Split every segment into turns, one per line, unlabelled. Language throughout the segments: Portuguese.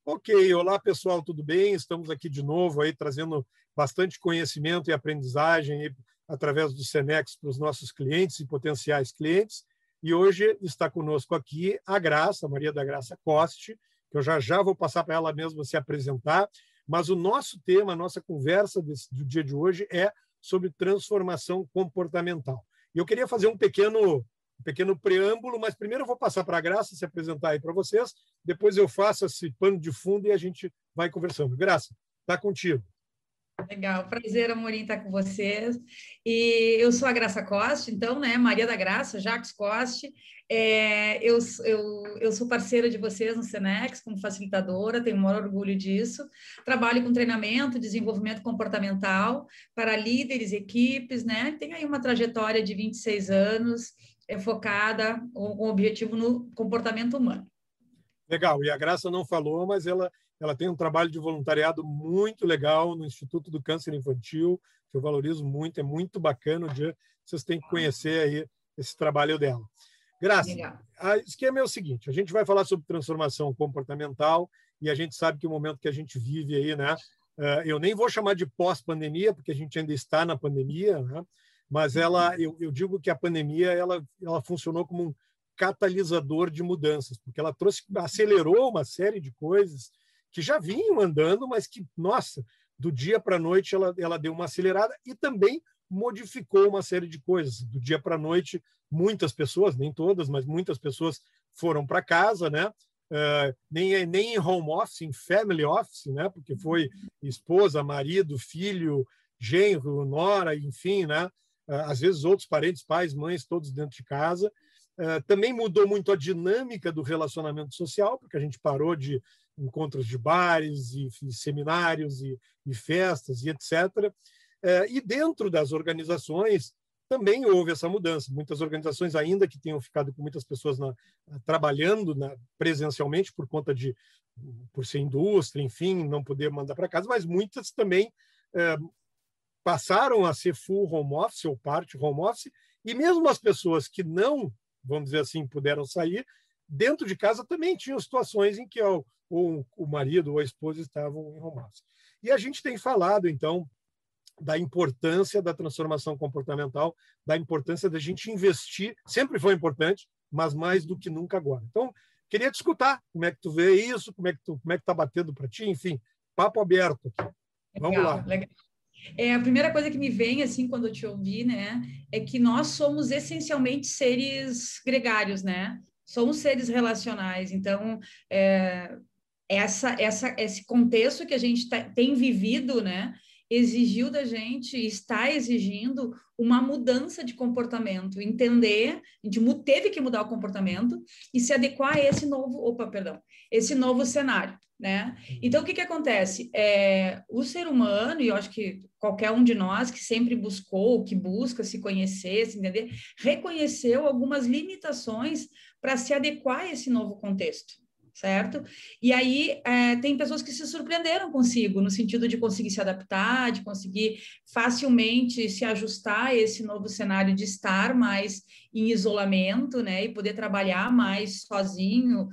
Ok, olá pessoal, tudo bem? Estamos aqui de novo aí trazendo bastante conhecimento e aprendizagem aí, através do Senex para os nossos clientes e potenciais clientes. E hoje está conosco aqui a Graça, Maria da Graça Coste, que eu já vou passar para ela mesma se apresentar, mas o nosso tema, a nossa conversa do dia de hoje é sobre transformação comportamental. E eu queria fazer um pequeno preâmbulo, mas primeiro eu vou passar para a Graça se apresentar aí para vocês, depois eu faço esse pano de fundo e a gente vai conversando. Graça, está contigo.
Legal, prazer, Amorim, estar com vocês. E eu sou a Graça Coste, então, né, Maria da Graça, Jacques Coste. Eu sou parceira de vocês no Senex, como facilitadora, tenho o maior orgulho disso. Trabalho com treinamento, desenvolvimento comportamental para líderes, equipes, né? Tenho aí uma trajetória de 26 anos, focada com objetivo no comportamento humano.
Legal, e a Graça não falou, mas ela tem um trabalho de voluntariado muito legal no Instituto do Câncer Infantil, que eu valorizo muito, é muito bacana. Um dia vocês têm que conhecer aí esse trabalho dela. Graça, o esquema é o seguinte, a gente vai falar sobre transformação comportamental e a gente sabe que o momento que a gente vive aí, né? Eu nem vou chamar de pós-pandemia, porque a gente ainda está na pandemia, né? Mas eu digo que a pandemia ela funcionou como um catalisador de mudanças, porque ela acelerou uma série de coisas que já vinham andando, mas que, nossa, do dia para a noite ela deu uma acelerada e também modificou uma série de coisas. Do dia para a noite, muitas pessoas, nem todas, mas muitas pessoas foram para casa, né? Nem em home office, em family office, né? Porque foi esposa, marido, filho, genro, nora, enfim, né? Às vezes outros parentes, pais, mães, todos dentro de casa. Também mudou muito a dinâmica do relacionamento social, porque a gente parou de encontros de bares e seminários e festas e etc. E dentro das organizações também houve essa mudança. Muitas organizações, ainda que tenham ficado com muitas pessoas trabalhando presencialmente por ser indústria, enfim, não poder mandar para casa, mas muitas também passaram a ser full home office ou parte home office, e mesmo as pessoas que não, vamos dizer assim, puderam sair, dentro de casa também tinham situações em que o marido ou a esposa estavam em home office. E a gente tem falado, então, da importância da transformação comportamental, da importância da gente investir, sempre foi importante, mas mais do que nunca agora. Então, queria te escutar, como é que tu vê isso, como é que está batendo para ti, enfim, papo aberto aqui. Vamos lá.
Legal. A primeira coisa que me vem, assim, quando eu te ouvi, né, é que nós somos essencialmente seres gregários, né? Somos seres relacionais. Então, esse contexto que a gente tem vivido, né, exigiu da gente, está exigindo uma mudança de comportamento, entender, a gente teve que mudar o comportamento e se adequar a esse novo cenário, né? Então, o que acontece? O ser humano, e eu acho que qualquer um de nós que sempre buscou, que busca se conhecer, se entender, reconheceu algumas limitações para se adequar a esse novo contexto. Certo? E aí tem pessoas que se surpreenderam consigo, no sentido de conseguir se adaptar, de conseguir facilmente se ajustar a esse novo cenário de estar mais em isolamento, né? E poder trabalhar mais sozinho,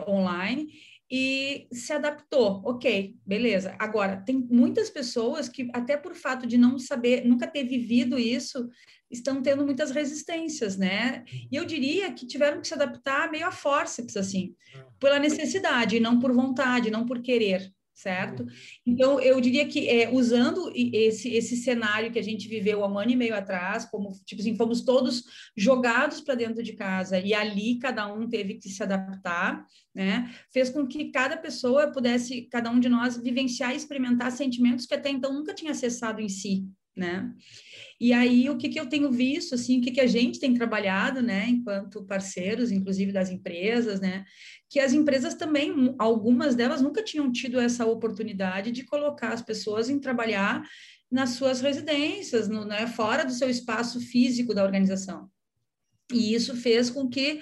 online, e se adaptou. Ok, beleza. Agora, tem muitas pessoas que, até por fato de não saber, nunca ter vivido isso, estão tendo muitas resistências, né? E eu diria que tiveram que se adaptar meio a fórceps, assim, pela necessidade, não por vontade, não por querer, certo? Então, eu diria que usando esse cenário que a gente viveu há um ano e meio atrás, como, tipo assim, fomos todos jogados para dentro de casa e ali cada um teve que se adaptar, né? Fez com que cada pessoa pudesse, cada um de nós, vivenciar e experimentar sentimentos que até então nunca tinha acessado em si, né? E aí, o que eu tenho visto, assim, o que a gente tem trabalhado, né, enquanto parceiros, inclusive das empresas, né, que as empresas também, algumas delas nunca tinham tido essa oportunidade de colocar as pessoas em trabalhar nas suas residências, né, fora do seu espaço físico da organização. E isso fez com que,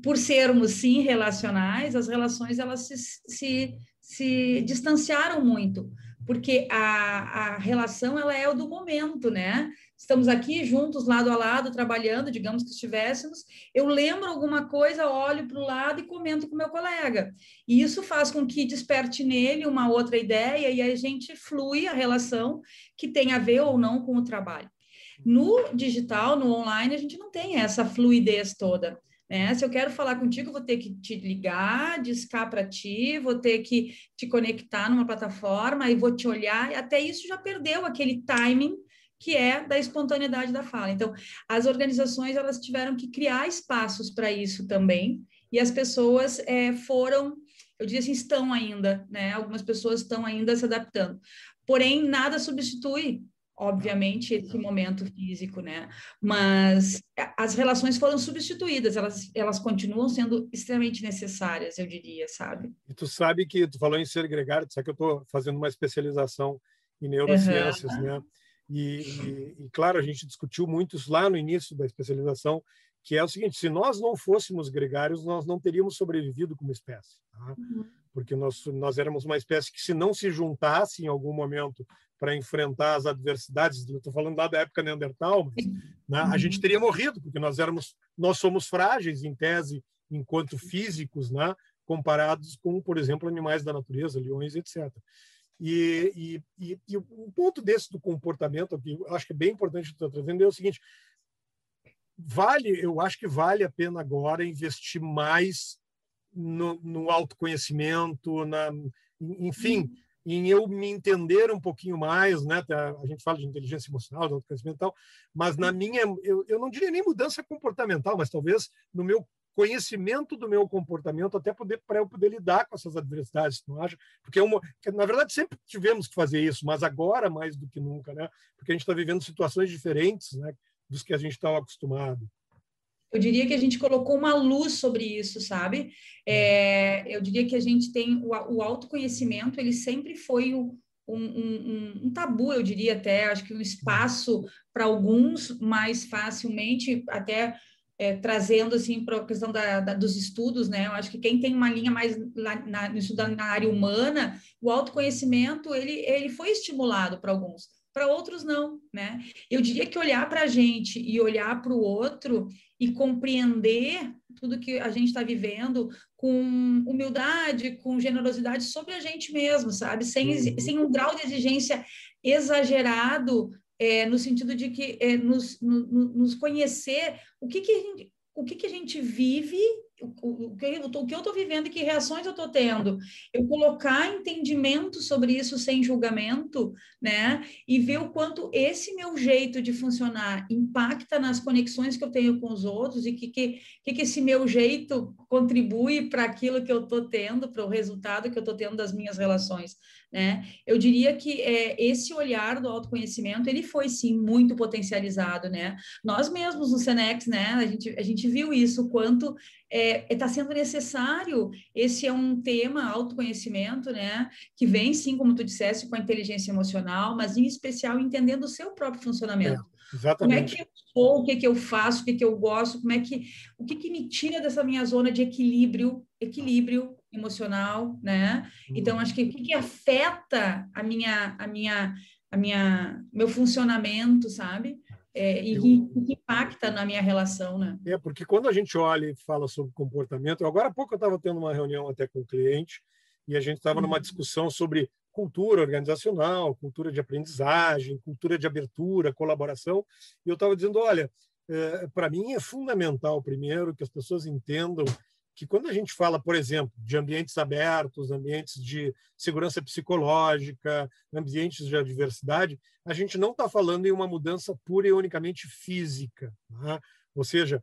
por sermos, sim, relacionais, as relações, elas se distanciaram muito, porque a relação ela é o do momento, né? Estamos aqui juntos, lado a lado, trabalhando, digamos que estivéssemos, eu lembro alguma coisa, olho para o lado e comento com o meu colega. E isso faz com que desperte nele uma outra ideia e a gente flui a relação que tem a ver ou não com o trabalho. No digital, no online, a gente não tem essa fluidez toda. Né? Se eu quero falar contigo, vou ter que te ligar, discar para ti, vou ter que te conectar numa plataforma e vou te olhar, e até isso já perdeu aquele timing que é da espontaneidade da fala. Então, as organizações elas tiveram que criar espaços para isso também, e as pessoas foram, eu diria assim, estão ainda, né? Algumas pessoas estão ainda se adaptando. Porém, nada substitui obviamente, esse momento físico, né? Mas as relações foram substituídas, elas continuam sendo extremamente necessárias, eu diria, sabe?
E tu sabe que tu falou em ser gregário, tu sabe que eu estou fazendo uma especialização em neurociências, né? Claro, a gente discutiu muito isso lá no início da especialização, que é o seguinte: se nós não fôssemos gregários, nós não teríamos sobrevivido como espécie, tá? Porque nós éramos uma espécie que, se não se juntasse em algum momento para enfrentar as adversidades, estou falando lá da época Neandertal, mas, né, a gente teria morrido, porque nós somos frágeis, em tese, enquanto físicos, né, comparados com, por exemplo, animais da natureza, leões, etc. E um ponto desse do comportamento, que eu acho que é bem importante que tu está trazendo, é o seguinte: eu acho que vale a pena agora investir mais no autoconhecimento, enfim, em eu me entender um pouquinho mais, né? A gente fala de inteligência emocional, de autoconhecimento e tal, mas eu não diria nem mudança comportamental, mas talvez no meu conhecimento do meu comportamento, até para eu poder lidar com essas adversidades, não acha? Porque na verdade sempre tivemos que fazer isso, mas agora mais do que nunca, né? Porque a gente está vivendo situações diferentes, né, dos que a gente estava acostumado.
Eu diria que a gente colocou uma luz sobre isso, sabe? Eu diria que a gente tem o autoconhecimento, ele sempre foi um tabu, eu diria até, acho que um espaço para alguns mais facilmente, até trazendo assim para a questão dos estudos, né? Eu acho que quem tem uma linha mais na área humana, o autoconhecimento ele foi estimulado para alguns, para outros não, né? Eu diria que olhar para a gente e olhar para o outro e compreender tudo que a gente está vivendo com humildade, com generosidade sobre a gente mesmo, sabe? Sem um grau de exigência exagerado, no sentido de que nos conhecer o que a gente vive, o que eu estou vivendo e que reações eu estou tendo. Eu colocar entendimento sobre isso sem julgamento, né? E ver o quanto esse meu jeito de funcionar impacta nas conexões que eu tenho com os outros e que esse meu jeito contribui para aquilo que eu estou tendo, para o resultado que eu estou tendo das minhas relações, né? Eu diria que esse olhar do autoconhecimento, ele foi, sim, muito potencializado, né? Nós mesmos no Senex, né? A gente viu isso, o quanto está sendo necessário. Esse é um tema, autoconhecimento, né? Que vem, sim, como tu disseste, com a inteligência emocional, mas em especial entendendo o seu próprio funcionamento. Como é que eu sou, o que eu faço, o que eu gosto, o que me tira dessa minha zona de equilíbrio emocional, né? Então, acho que o que afeta meu funcionamento, sabe? E que impacta na minha relação, né?
Porque quando a gente olha e fala sobre comportamento, agora há pouco eu estava tendo uma reunião até com o cliente e a gente estava numa discussão sobre cultura organizacional, cultura de aprendizagem, cultura de abertura, colaboração, e eu estava dizendo, olha, para mim é fundamental, primeiro, que as pessoas entendam que quando a gente fala, por exemplo, de ambientes abertos, ambientes de segurança psicológica, ambientes de diversidade, a gente não está falando em uma mudança pura e unicamente física, né? Ou seja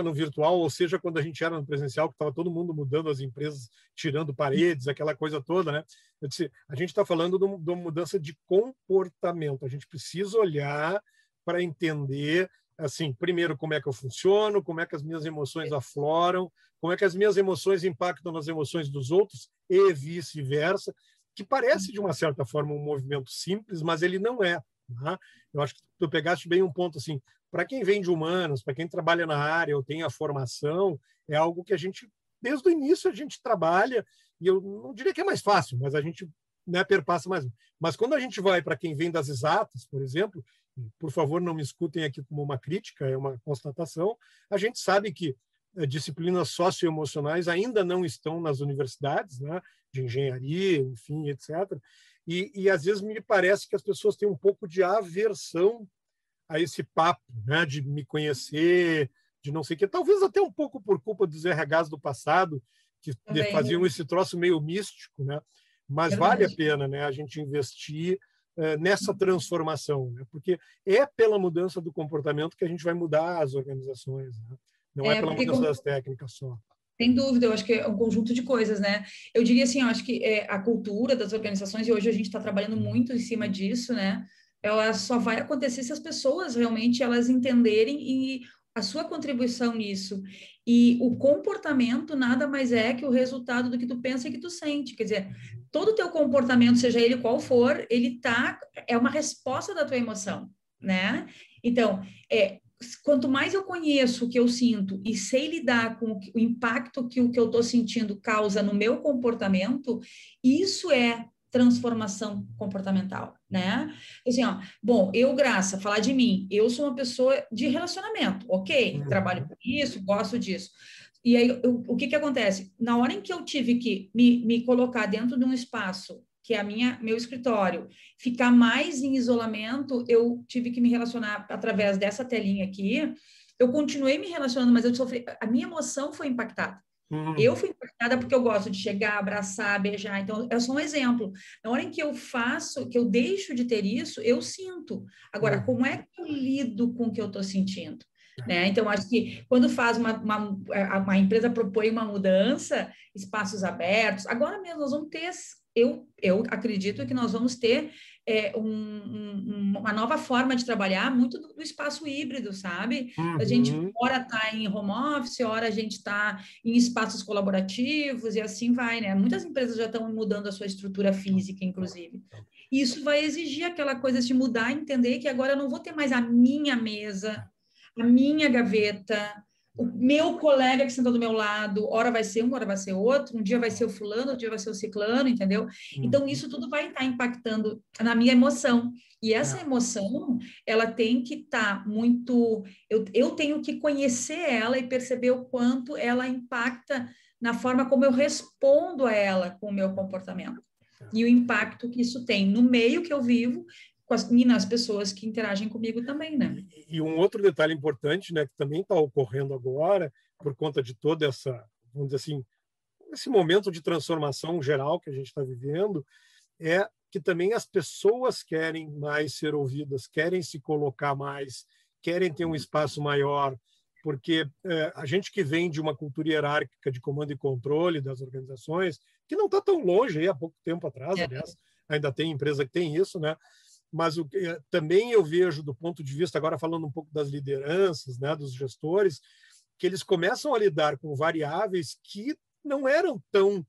no virtual, ou seja quando a gente era no presencial, que estava todo mundo mudando, as empresas tirando paredes, aquela coisa toda, né? Eu disse, a gente está falando de uma mudança de comportamento. A gente precisa olhar para entender, assim, primeiro, como é que eu funciono, como é que as minhas emoções afloram, como é que as minhas emoções impactam nas emoções dos outros e vice-versa, que parece, de uma certa forma, um movimento simples, mas ele não é. Né? Eu acho que tu pegaste bem um ponto assim, para quem vem de humanos, para quem trabalha na área ou tem a formação, é algo que a gente, desde o início, a gente trabalha, e eu não diria que é mais fácil, mas a gente né, perpassa mais. Mas quando a gente vai para quem vem das exatas, por exemplo, por favor, não me escutem aqui como uma crítica, é uma constatação, a gente sabe que disciplinas socioemocionais ainda não estão nas universidades, né, de engenharia, enfim, etc. E às vezes me parece que as pessoas têm um pouco de aversão a esse papo, né, de me conhecer, de não sei o quê, talvez até um pouco por culpa dos RHs do passado, que faziam esse troço meio místico, né? Mas vale a pena, né, a gente investir nessa transformação, né? Porque é pela mudança do comportamento que a gente vai mudar as organizações, né? Não é pela mudança das técnicas só.
Sem dúvida, eu acho que é um conjunto de coisas, né? Eu diria assim, eu acho que a cultura das organizações, e hoje a gente está trabalhando muito em cima disso, né? Ela só vai acontecer se as pessoas realmente elas entenderem e a sua contribuição nisso. E o comportamento nada mais é que o resultado do que tu pensa e que tu sente. Quer dizer, todo o teu comportamento, seja ele qual for, é uma resposta da tua emoção, né? Então, quanto mais eu conheço o que eu sinto e sei lidar com o impacto que o que eu estou sentindo causa no meu comportamento, isso é transformação comportamental, né? Assim, ó, bom, Graça, falar de mim, eu sou uma pessoa de relacionamento, ok? Trabalho com isso, gosto disso. E aí, o que acontece? Na hora em que eu tive que me colocar dentro de um espaço que é meu escritório, ficar mais em isolamento, eu tive que me relacionar através dessa telinha aqui. Eu continuei me relacionando, mas a minha emoção foi impactada. Eu fui impactada porque eu gosto de chegar, abraçar, beijar. Então, é só um exemplo. Na hora em que que eu deixo de ter isso, eu sinto. Agora, como é que eu lido com o que eu estou sentindo? Né? Então, acho que quando faz uma empresa propõe uma mudança, espaços abertos, agora mesmo nós vamos ter, eu acredito que nós vamos ter uma nova forma de trabalhar, muito do espaço híbrido, sabe? A gente ora está em home office, ora a gente está em espaços colaborativos e assim vai, né? Muitas empresas já estão mudando a sua estrutura física, inclusive. Isso vai exigir aquela coisa de mudar, entender que agora eu não vou ter mais a minha mesa, a minha gaveta, o meu colega que senta do meu lado, hora vai ser um, hora vai ser outro, um dia vai ser o fulano, outro dia vai ser o ciclano, entendeu? Então, isso tudo vai estar impactando na minha emoção. E essa emoção, ela tem que estar muito... Eu tenho que conhecer ela e perceber o quanto ela impacta na forma como eu respondo a ela com o meu comportamento. E o impacto que isso tem no meio que eu vivo e nas pessoas que interagem comigo também, né?
E um outro detalhe importante, né, que também está ocorrendo agora, por conta de toda essa, vamos dizer assim, esse momento de transformação geral que a gente está vivendo, é que também as pessoas querem mais ser ouvidas, querem se colocar mais, querem ter um espaço maior, porque a gente que vem de uma cultura hierárquica de comando e controle das organizações, que não está tão longe, aí, há pouco tempo atrás, aliás, ainda tem empresa que tem isso, né? Mas também eu vejo, do ponto de vista, agora falando um pouco das lideranças, né, dos gestores, que eles começam a lidar com variáveis que não eram tão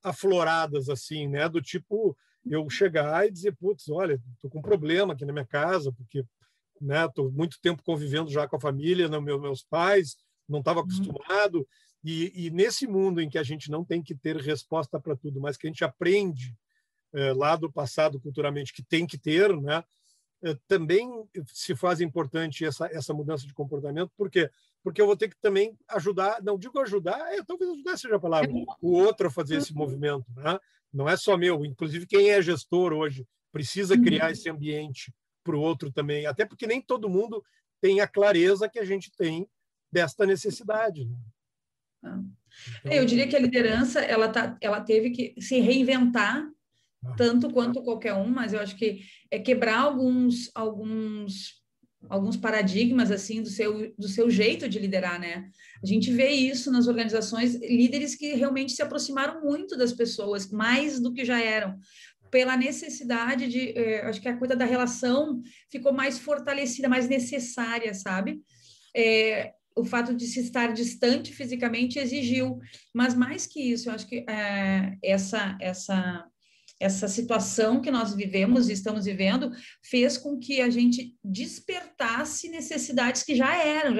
afloradas assim, né, do tipo eu chegar e dizer, putz, olha, estou com um problema aqui na minha casa, porque estou muito tempo convivendo já com a família, meus pais, não estava acostumado, e nesse mundo em que a gente não tem que ter resposta para tudo, mas que a gente aprende lá do passado culturalmente que tem que ter, né? Também se faz importante essa mudança de comportamento, porque eu vou ter que também ajudar, não digo ajudar, talvez ajudar seja a palavra, o outro a fazer esse movimento, né? Não é só meu, inclusive quem é gestor hoje precisa criar esse ambiente para o outro também, até porque nem todo mundo tem a clareza que a gente tem desta necessidade, né?
Então, eu diria que a liderança ela teve que se reinventar tanto quanto qualquer um, mas eu acho que é quebrar alguns paradigmas assim do seu jeito de liderar, né? A gente vê isso nas organizações, líderes que realmente se aproximaram muito das pessoas, mais do que já eram, pela necessidade de, acho que a coisa da relação ficou mais fortalecida, mais necessária, sabe? O fato de se estar distante fisicamente exigiu, mas mais que isso, eu acho que essa situação que nós vivemos e estamos vivendo fez com que a gente despertasse necessidades que já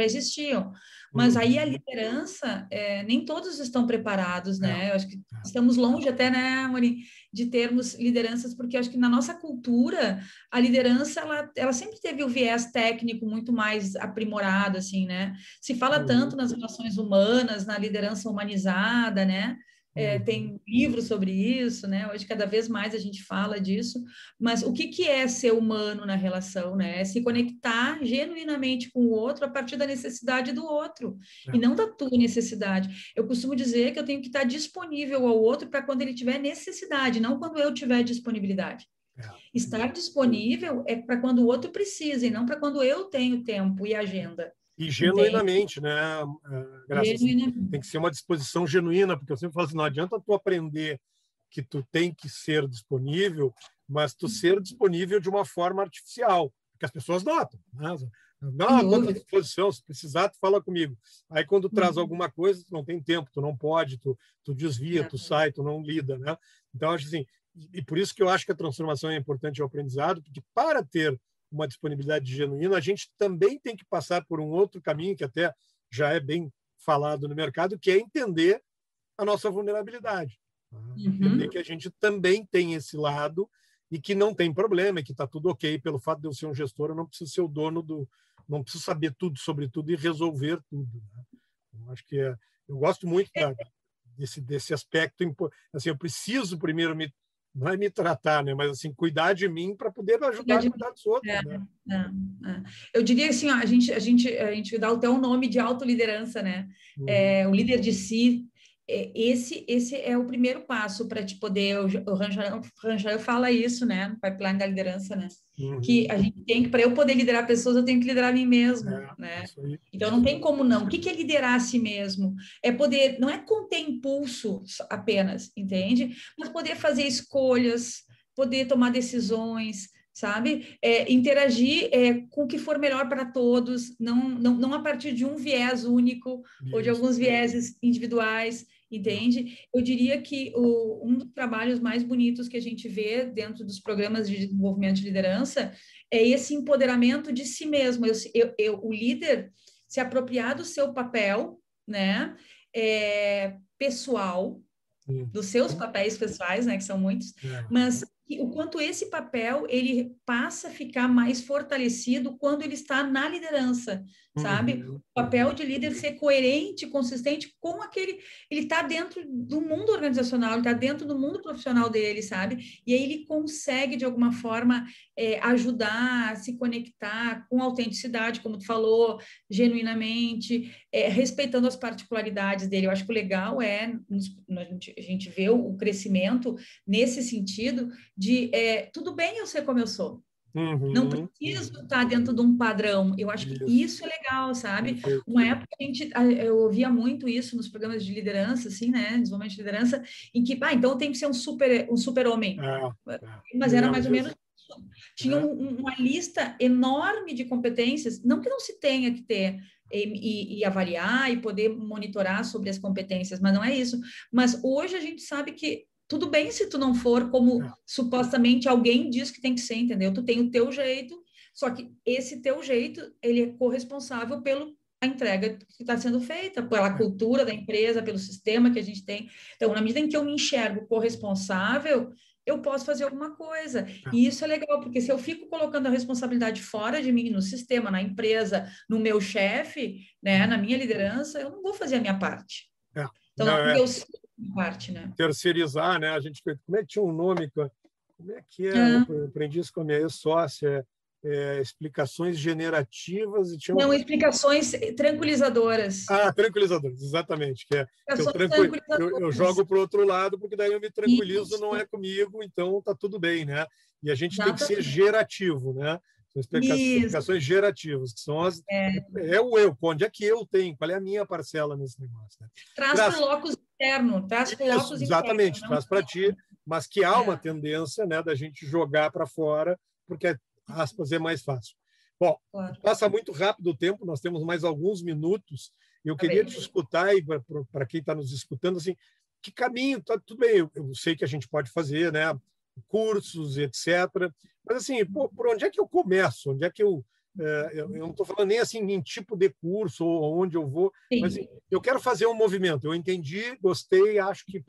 existiam. Mas aí a liderança, nem todos estão preparados, né? Eu acho que estamos longe até, né, Amorim, de termos lideranças, porque eu acho que na nossa cultura, a liderança, ela sempre teve o viés técnico muito mais aprimorado, assim, né? Se fala tanto nas relações humanas, na liderança humanizada, né? Tem livros sobre isso, né? Hoje, cada vez mais a gente fala disso, mas o que é ser humano na relação, né? É se conectar genuinamente com o outro a partir da necessidade do outro, e não da tua necessidade. Eu costumo dizer que eu tenho que estar disponível ao outro para quando ele tiver necessidade, não quando eu tiver disponibilidade. Estar disponível é para quando o outro precisa, e não para quando eu tenho tempo e agenda.
E genuinamente, né? Graças,
Genuinamente.
tem que ser uma disposição genuína, porque eu sempre falo assim, não adianta tu aprender que tu tem que ser disponível, mas tu ser disponível de uma forma artificial, porque as pessoas notam, né? Não, estou à disposição, se precisar, tu fala comigo. Aí, quando traz alguma coisa, tu não tem tempo, tu não pode, tu desvia, tu sai, tu não lida, né? Então, acho assim, e por isso que eu acho que a transformação é importante ao aprendizado, porque para ter uma disponibilidade genuína, a gente também tem que passar por um outro caminho, que até já é bem falado no mercado, que é entender a nossa vulnerabilidade. Entender que a gente também tem esse lado e que não tem problema, e que está tudo ok pelo fato de eu ser um gestor, eu não preciso ser o dono do... não preciso saber tudo sobre tudo e resolver tudo. Né? Eu acho que eu gosto muito desse aspecto. Assim, eu preciso primeiro não é me tratar, né? Mas assim, cuidar de mim para poder ajudar a cuidar dos outros. Né?
Eu diria assim, ó, a gente dá até o nome de autoliderança, né? O líder de si. Esse é o primeiro passo para te poder. O Rangel fala isso, né? No pipeline da liderança, né? Que a gente tem que, para eu poder liderar pessoas, eu tenho que liderar a mim mesmo, né? Então não tem como não. O que é liderar a si mesmo? É poder, não é conter impulso apenas, entende? Mas poder fazer escolhas, poder tomar decisões, sabe? Interagir com o que for melhor para todos, não a partir de um viés único ou de alguns vieses individuais, entende? Eu diria que um dos trabalhos mais bonitos que a gente vê dentro dos programas de desenvolvimento de liderança é esse empoderamento de si mesmo. O líder se apropriar do seu papel, né? Pessoal, dos seus papéis pessoais, né, que são muitos, mas o quanto esse papel ele passa a ficar mais fortalecido quando ele está na liderança, sabe? O papel de líder ser coerente, consistente com aquele... Ele está dentro do mundo organizacional, ele está dentro do mundo profissional dele, sabe? E aí ele consegue, de alguma forma, ajudar a se conectar com autenticidade, como tu falou, genuinamente, respeitando as particularidades dele. Eu acho que o legal a gente vê o crescimento nesse sentido de tudo bem eu ser como eu sou. Não preciso estar dentro de um padrão. Eu acho que isso é legal, sabe? Uma época eu ouvia muito isso nos programas de liderança, assim, né? Desenvolvimento de liderança, em que, então eu tenho que ser um super-homem. Mas era mais ou menos isso. Tinha uma lista enorme de competências, não que não se tenha que ter e avaliar e poder monitorar sobre as competências, mas não é isso. Mas hoje a gente sabe que tudo bem se tu não for como supostamente alguém diz que tem que ser, entendeu? Tu tem o teu jeito, só que esse teu jeito, ele é corresponsável pela entrega que está sendo feita, pela cultura da empresa, pelo sistema que a gente tem. Então, na medida em que eu me enxergo corresponsável, eu posso fazer alguma coisa. E isso é legal, porque se eu fico colocando a responsabilidade fora de mim, no sistema, na empresa, no meu chefe, né, na minha liderança, eu não vou fazer a minha parte. Então, não, eu sei a minha parte, né?
Terceirizar, né? A gente, como é que tinha um nome? Como é que é? Eu aprendi isso com a minha ex-sócia. Explicações generativas e tinha
não, explicações tranquilizadoras.
Tranquilizadoras, exatamente, que eu jogo para o outro lado porque daí eu me tranquilizo, isso. Não é comigo, então tá tudo bem, né? E a gente tem que ser gerativo, né? São explicações gerativas, que são as o eu, onde é que eu tenho, qual é a minha parcela nesse negócio, né?
Traz para o locus interno, traz para o locus interno.
Exatamente, traz para ti, mas que há uma tendência, né, da gente jogar para fora, porque aspas, é mais fácil. Bom, passa muito rápido o tempo, nós temos mais alguns minutos. Eu queria te escutar, e para quem está nos escutando, assim, que caminho, tudo bem, eu sei que a gente pode fazer, né? cursos, etc. Mas, assim, por onde é que eu começo? Onde é que eu não estou falando nem assim em tipo de curso ou onde eu vou, mas assim, eu quero fazer um movimento. Eu entendi, gostei, acho que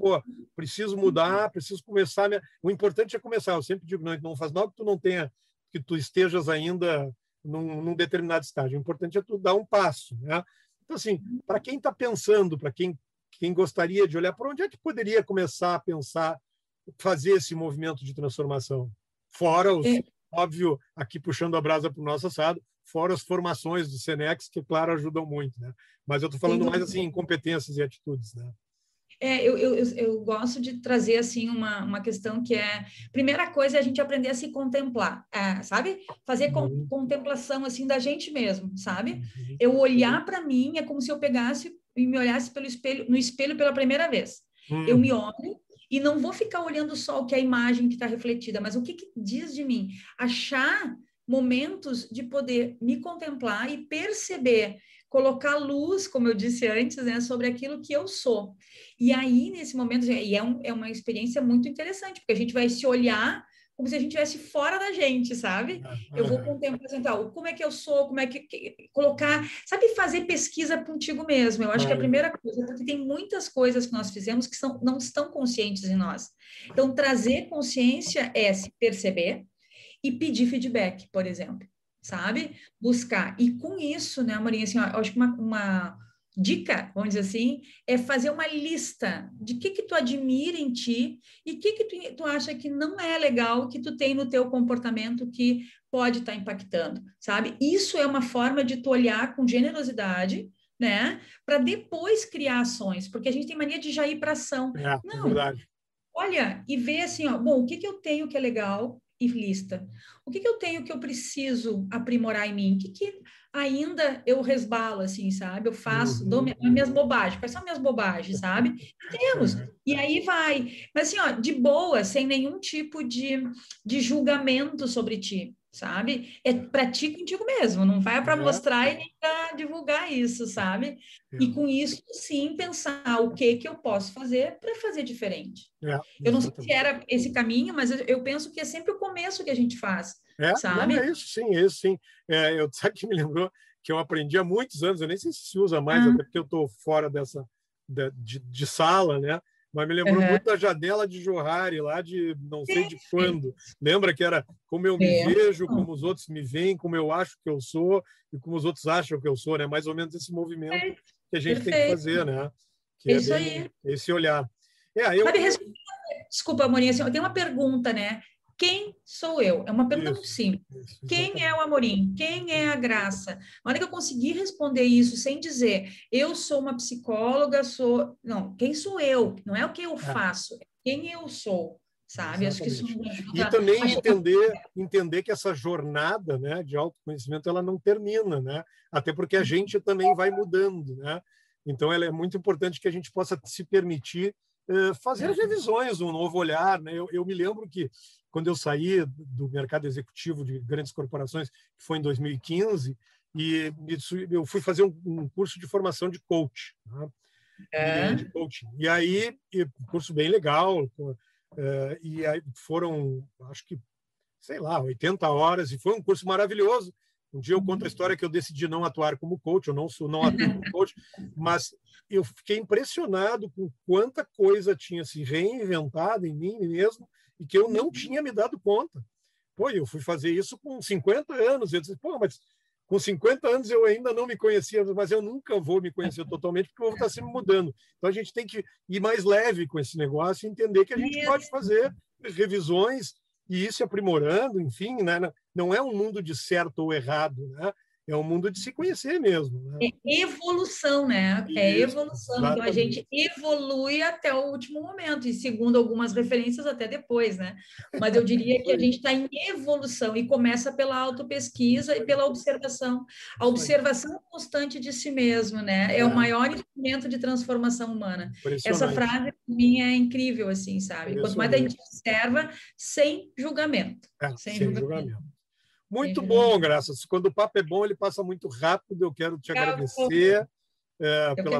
preciso mudar, preciso começar. O importante é começar. Eu sempre digo, não faz mal que tu não tenha, que tu estejas ainda num determinado estágio. O importante é tu dar um passo, né? Então, assim, para quem está pensando, para quem gostaria de olhar, por onde é que poderia começar a pensar, fazer esse movimento de transformação? Fora óbvio, aqui puxando a brasa para o nosso assado, fora as formações do Senex, que, claro, ajudam muito, né? Mas eu estou falando mais assim em competências e atitudes, né?
Eu gosto de trazer assim uma questão que é, primeira coisa é a gente aprender a se contemplar, sabe? Fazer contemplação assim da gente mesmo, sabe? Eu olhar para mim é como se eu pegasse e me olhasse no espelho pela primeira vez. Eu me olho e não vou ficar olhando só o que é a imagem que está refletida, mas o que diz de mim. Achar momentos de poder me contemplar e perceber, colocar luz, como eu disse antes, né, sobre aquilo que eu sou. E aí, nesse momento, é uma experiência muito interessante, porque a gente vai se olhar como se a gente estivesse fora da gente, sabe? Eu vou contemplar, como é que eu sou, como é que colocar, sabe, fazer pesquisa contigo mesmo. Eu acho que a primeira coisa, porque tem muitas coisas que nós fizemos que não estão conscientes em nós. Então, trazer consciência é se perceber e pedir feedback, por exemplo, sabe? Buscar. E com isso, né, Marinha, assim, ó, eu acho que uma dica, vamos dizer assim, é fazer uma lista de que tu admira em ti e que tu acha que não é legal que tu tem no teu comportamento que pode estar impactando, sabe? Isso é uma forma de tu olhar com generosidade, né? Para depois criar ações, porque a gente tem mania de já ir para ação.
Não, é verdade.
Olha, e ver assim, ó, bom, o que eu tenho que é legal e lista. O que eu tenho que eu preciso aprimorar em mim? O que ainda eu resbalo, assim, sabe? Eu faço, dou minhas bobagens. Quais são minhas bobagens, sabe? Temos. E aí vai. Mas assim, ó, de boa, sem nenhum tipo de julgamento sobre ti, sabe? É para ti contigo mesmo, não vai para mostrar e nem para divulgar isso, sabe? E com isso, sim, pensar o que eu posso fazer para fazer diferente. Eu não sei se era esse caminho, mas eu penso que é sempre o começo que a gente faz, sabe?
Não, é isso sim, é isso sim. Sabe que me lembrou que eu aprendi há muitos anos, eu nem sei se usa mais, até porque eu estou fora dessa de sala, né? Mas me lembrou muito da janela de Johari, lá de não sei de quando. Lembra que era como eu me vejo, como os outros me veem, como eu acho que eu sou e como os outros acham que eu sou, né? Mais ou menos esse movimento que a gente tem que fazer, né? Que
isso aí.
Esse olhar.
Desculpa, Amorim, assim, eu tenho uma pergunta, né? Quem sou eu? É uma pergunta muito simples. Quem é o Amorim? Quem é a Graça? Na hora que eu conseguir responder isso sem dizer eu sou uma psicóloga, Não, quem sou eu? Não é o que eu faço, é quem eu sou, sabe? Acho que isso me ajuda.
E também entender que essa jornada, né, de autoconhecimento ela não termina, né? Até porque a gente também vai mudando, né? Então, ela é muito importante que a gente possa se permitir fazer revisões, um novo olhar, né? Eu me lembro que quando eu saí do mercado executivo de grandes corporações, que foi em 2015, e eu fui fazer um curso de formação de coach, né? De coaching. E aí, um curso bem legal, e aí foram, acho que, sei lá, 80 horas, e foi um curso maravilhoso. Um dia eu conto a história que eu decidi não atuar como coach, eu não atuo como coach, mas eu fiquei impressionado com quanta coisa tinha se reinventado em mim mesmo e que eu não tinha me dado conta. Pô, eu fui fazer isso com 50 anos. Eu disse, pô, mas com 50 anos eu ainda não me conhecia, mas eu nunca vou me conhecer totalmente porque eu vou estar sempre mudando. Então a gente tem que ir mais leve com esse negócio e entender que a gente pode fazer revisões e ir se aprimorando, enfim, né? Não é um mundo de certo ou errado, né? É um mundo de se conhecer mesmo. Né?
É evolução, né? É evolução.
Exatamente.
Então, a gente evolui até o último momento, e segundo algumas referências, até depois, né? Mas eu diria que a gente está em evolução e começa pela autopesquisa e pela observação. A observação constante de si mesmo, né? É o maior instrumento de transformação humana. Essa frase, para mim, é incrível, assim, sabe? Quanto mais a gente observa, sem julgamento.
Sem julgamento. Muito bom, Graças. Quando o papo é bom, ele passa muito rápido. Eu quero te agradecer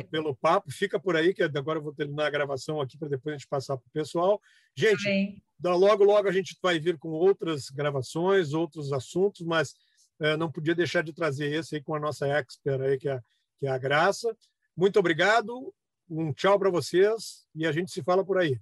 pelo papo. Fica por aí, que agora eu vou terminar a gravação aqui para depois a gente passar para o pessoal. Gente, logo, logo a gente vai vir com outras gravações, outros assuntos, mas não podia deixar de trazer esse aí com a nossa expert aí, que é a Graça. Muito obrigado, um tchau para vocês e a gente se fala por aí.